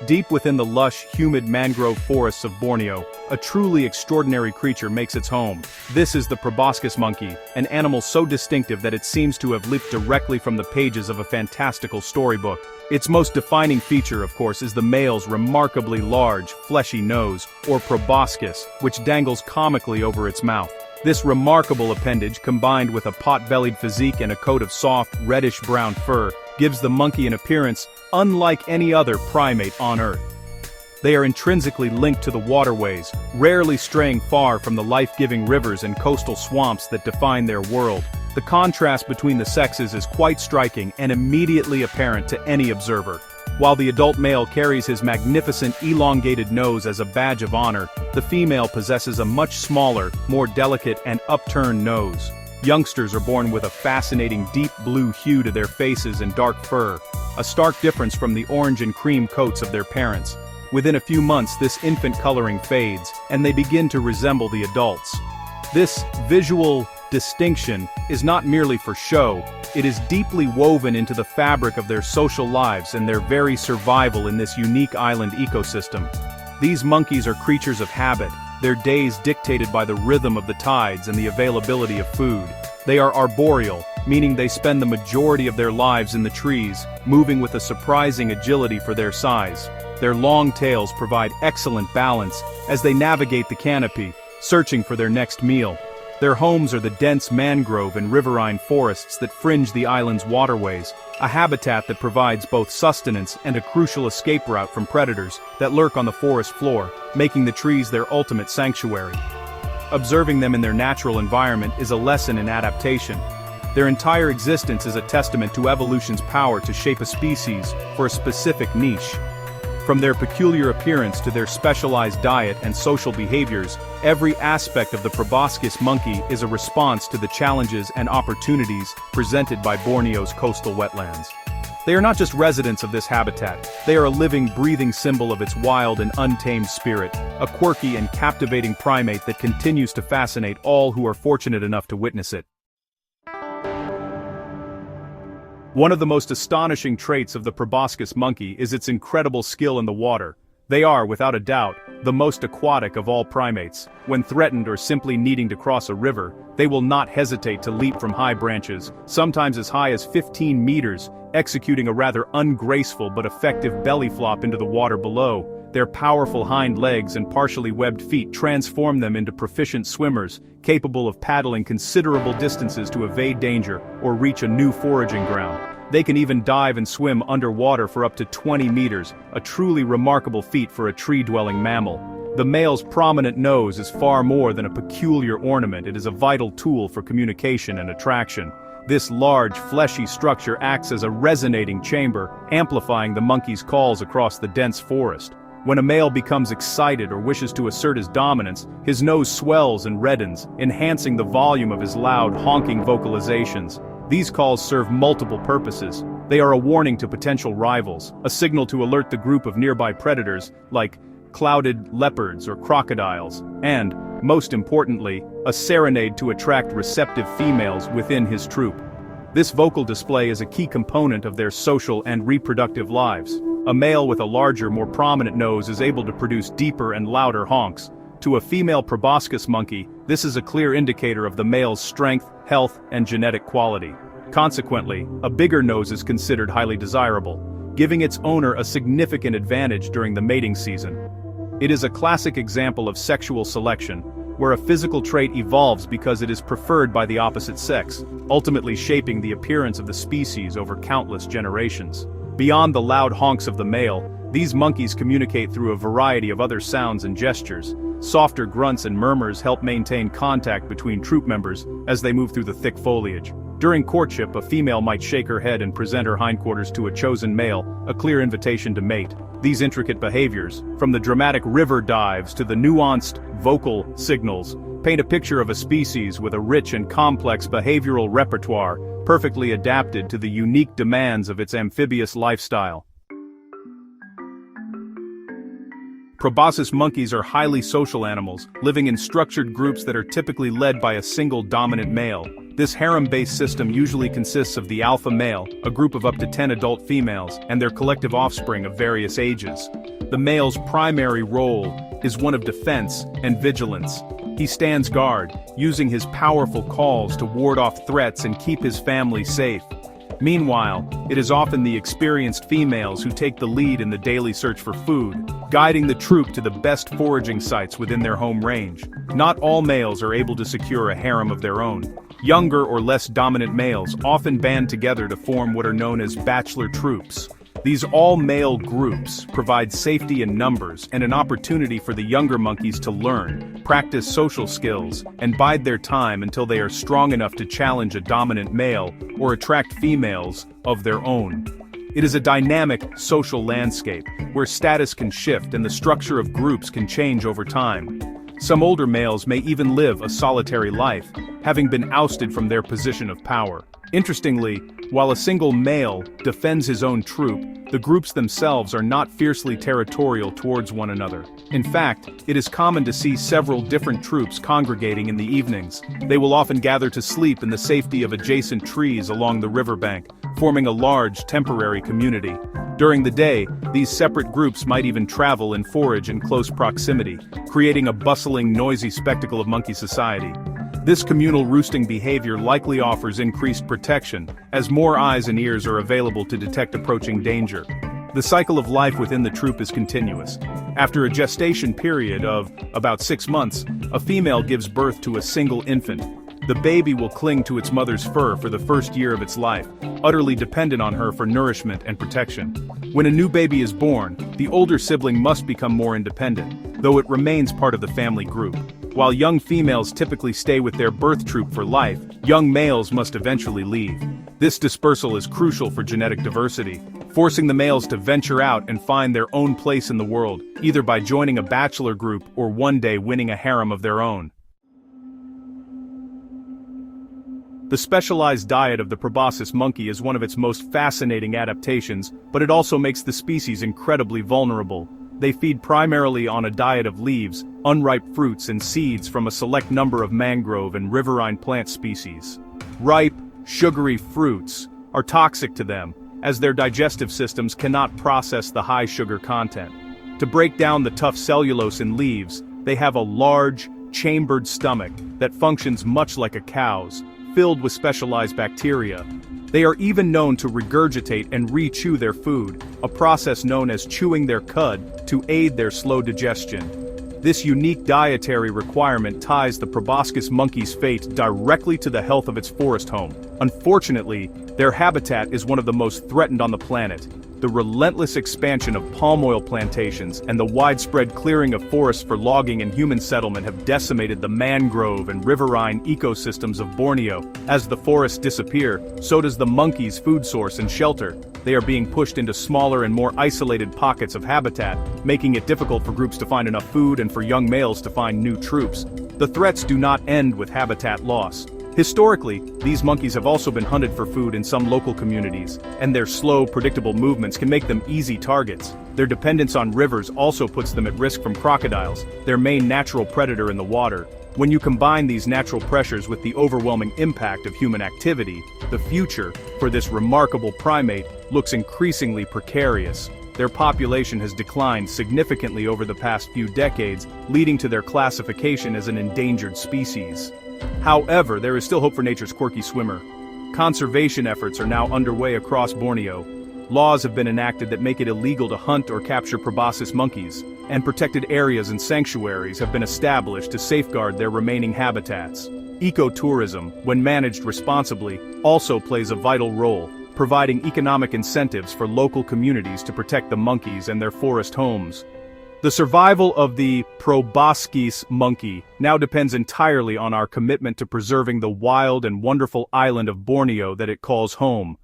Deep within the lush, humid mangrove forests of Borneo, a truly extraordinary creature makes its home. This is the proboscis monkey, an animal so distinctive that it seems to have leaped directly from the pages of a fantastical storybook. Its most defining feature, of course, is the male's remarkably large, fleshy nose, or proboscis, which dangles comically over its mouth. This remarkable appendage, combined with a pot-bellied physique and a coat of soft, reddish-brown fur, gives the monkey an appearance unlike any other primate on Earth. They are intrinsically linked to the waterways, rarely straying far from the life-giving rivers and coastal swamps that define their world. The contrast between the sexes is quite striking and immediately apparent to any observer. While the adult male carries his magnificent elongated nose as a badge of honor, the female possesses a much smaller, more delicate and upturned nose. Youngsters are born with a fascinating deep blue hue to their faces and dark fur, a stark difference from the orange and cream coats of their parents. Within a few months this infant coloring fades, and they begin to resemble the adults. This visual distinction is not merely for show, it is deeply woven into the fabric of their social lives and their very survival in this unique island ecosystem. These monkeys are creatures of habit, their days dictated by the rhythm of the tides and the availability of food. They are arboreal, meaning they spend the majority of their lives in the trees, moving with a surprising agility for their size. Their long tails provide excellent balance as they navigate the canopy, searching for their next meal. Their homes are the dense mangrove and riverine forests that fringe the island's waterways, a habitat that provides both sustenance and a crucial escape route from predators that lurk on the forest floor, making the trees their ultimate sanctuary. Observing them in their natural environment is a lesson in adaptation. Their entire existence is a testament to evolution's power to shape a species for a specific niche. From their peculiar appearance to their specialized diet and social behaviors, every aspect of the proboscis monkey is a response to the challenges and opportunities presented by Borneo's coastal wetlands. They are not just residents of this habitat, they are a living, breathing symbol of its wild and untamed spirit, a quirky and captivating primate that continues to fascinate all who are fortunate enough to witness it. One of the most astonishing traits of the proboscis monkey is its incredible skill in the water. They are, without a doubt, the most aquatic of all primates. When threatened or simply needing to cross a river, they will not hesitate to leap from high branches, sometimes as high as 15 meters, executing a rather ungraceful but effective belly flop into the water below. Their powerful hind legs and partially webbed feet transform them into proficient swimmers, capable of paddling considerable distances to evade danger or reach a new foraging ground. They can even dive and swim underwater for up to 20 meters, a truly remarkable feat for a tree-dwelling mammal. The male's prominent nose is far more than a peculiar ornament, it is a vital tool for communication and attraction. This large, fleshy structure acts as a resonating chamber, amplifying the monkey's calls across the dense forest. When a male becomes excited or wishes to assert his dominance, his nose swells and reddens, enhancing the volume of his loud, honking vocalizations. These calls serve multiple purposes. They are a warning to potential rivals, a signal to alert the group of nearby predators, like clouded leopards or crocodiles, and, most importantly, a serenade to attract receptive females within his troop. This vocal display is a key component of their social and reproductive lives. A male with a larger, more prominent nose is able to produce deeper and louder honks. To a female proboscis monkey, this is a clear indicator of the male's strength, health, and genetic quality. Consequently, a bigger nose is considered highly desirable, giving its owner a significant advantage during the mating season. It is a classic example of sexual selection, where a physical trait evolves because it is preferred by the opposite sex, ultimately shaping the appearance of the species over countless generations. Beyond the loud honks of the male, these monkeys communicate through a variety of other sounds and gestures. Softer grunts and murmurs help maintain contact between troop members as they move through the thick foliage. During courtship, a female might shake her head and present her hindquarters to a chosen male, a clear invitation to mate. These intricate behaviors, from the dramatic river dives to the nuanced vocal signals, paint a picture of a species with a rich and complex behavioral repertoire, perfectly adapted to the unique demands of its amphibious lifestyle. Proboscis monkeys are highly social animals, living in structured groups that are typically led by a single dominant male. This harem-based system usually consists of the alpha male, a group of up to 10 adult females, and their collective offspring of various ages. The male's primary role is one of defense and vigilance. He stands guard, using his powerful calls to ward off threats and keep his family safe. Meanwhile, it is often the experienced females who take the lead in the daily search for food, guiding the troop to the best foraging sites within their home range. Not all males are able to secure a harem of their own. Younger or less dominant males often band together to form what are known as bachelor troops. These all-male groups provide safety in numbers and an opportunity for the younger monkeys to learn, practice social skills, and bide their time until they are strong enough to challenge a dominant male or attract females of their own. It is a dynamic social landscape where status can shift and the structure of groups can change over time. Some older males may even live a solitary life, having been ousted from their position of power. Interestingly, while a single male defends his own troop, the groups themselves are not fiercely territorial towards one another. In fact, it is common to see several different troops congregating in the evenings. They will often gather to sleep in the safety of adjacent trees along the riverbank, forming a large temporary community. During the day, these separate groups might even travel and forage in close proximity, creating a bustling, noisy spectacle of monkey society. This communal roosting behavior likely offers increased protection, as more eyes and ears are available to detect approaching danger. The cycle of life within the troop is continuous. After a gestation period of about 6 months, a female gives birth to a single infant. The baby will cling to its mother's fur for the first year of its life, utterly dependent on her for nourishment and protection. When a new baby is born, the older sibling must become more independent, though it remains part of the family group. While young females typically stay with their birth troop for life, young males must eventually leave. This dispersal is crucial for genetic diversity, forcing the males to venture out and find their own place in the world, either by joining a bachelor group or one day winning a harem of their own. The specialized diet of the proboscis monkey is one of its most fascinating adaptations, but it also makes the species incredibly vulnerable. They feed primarily on a diet of leaves, unripe fruits and seeds from a select number of mangrove and riverine plant species. Ripe, sugary fruits are toxic to them, as their digestive systems cannot process the high sugar content. To break down the tough cellulose in leaves, they have a large, chambered stomach that functions much like a cow's, filled with specialized bacteria. They are even known to regurgitate and re-chew their food, a process known as chewing their cud, to aid their slow digestion. This unique dietary requirement ties the proboscis monkey's fate directly to the health of its forest home. Unfortunately, their habitat is one of the most threatened on the planet. The relentless expansion of palm oil plantations and the widespread clearing of forests for logging and human settlement have decimated the mangrove and riverine ecosystems of Borneo. As the forests disappear, so does the monkey's food source and shelter. They are being pushed into smaller and more isolated pockets of habitat, making it difficult for groups to find enough food and for young males to find new troops. The threats do not end with habitat loss. Historically, these monkeys have also been hunted for food in some local communities, and their slow, predictable movements can make them easy targets. Their dependence on rivers also puts them at risk from crocodiles, their main natural predator in the water. When you combine these natural pressures with the overwhelming impact of human activity, the future for this remarkable primate looks increasingly precarious. Their population has declined significantly over the past few decades, leading to their classification as an endangered species. However, there is still hope for nature's quirky swimmer. Conservation efforts are now underway across Borneo. Laws have been enacted that make it illegal to hunt or capture proboscis monkeys, and protected areas and sanctuaries have been established to safeguard their remaining habitats. Ecotourism, when managed responsibly, also plays a vital role, providing economic incentives for local communities to protect the monkeys and their forest homes. The survival of the proboscis monkey now depends entirely on our commitment to preserving the wild and wonderful island of Borneo that it calls home.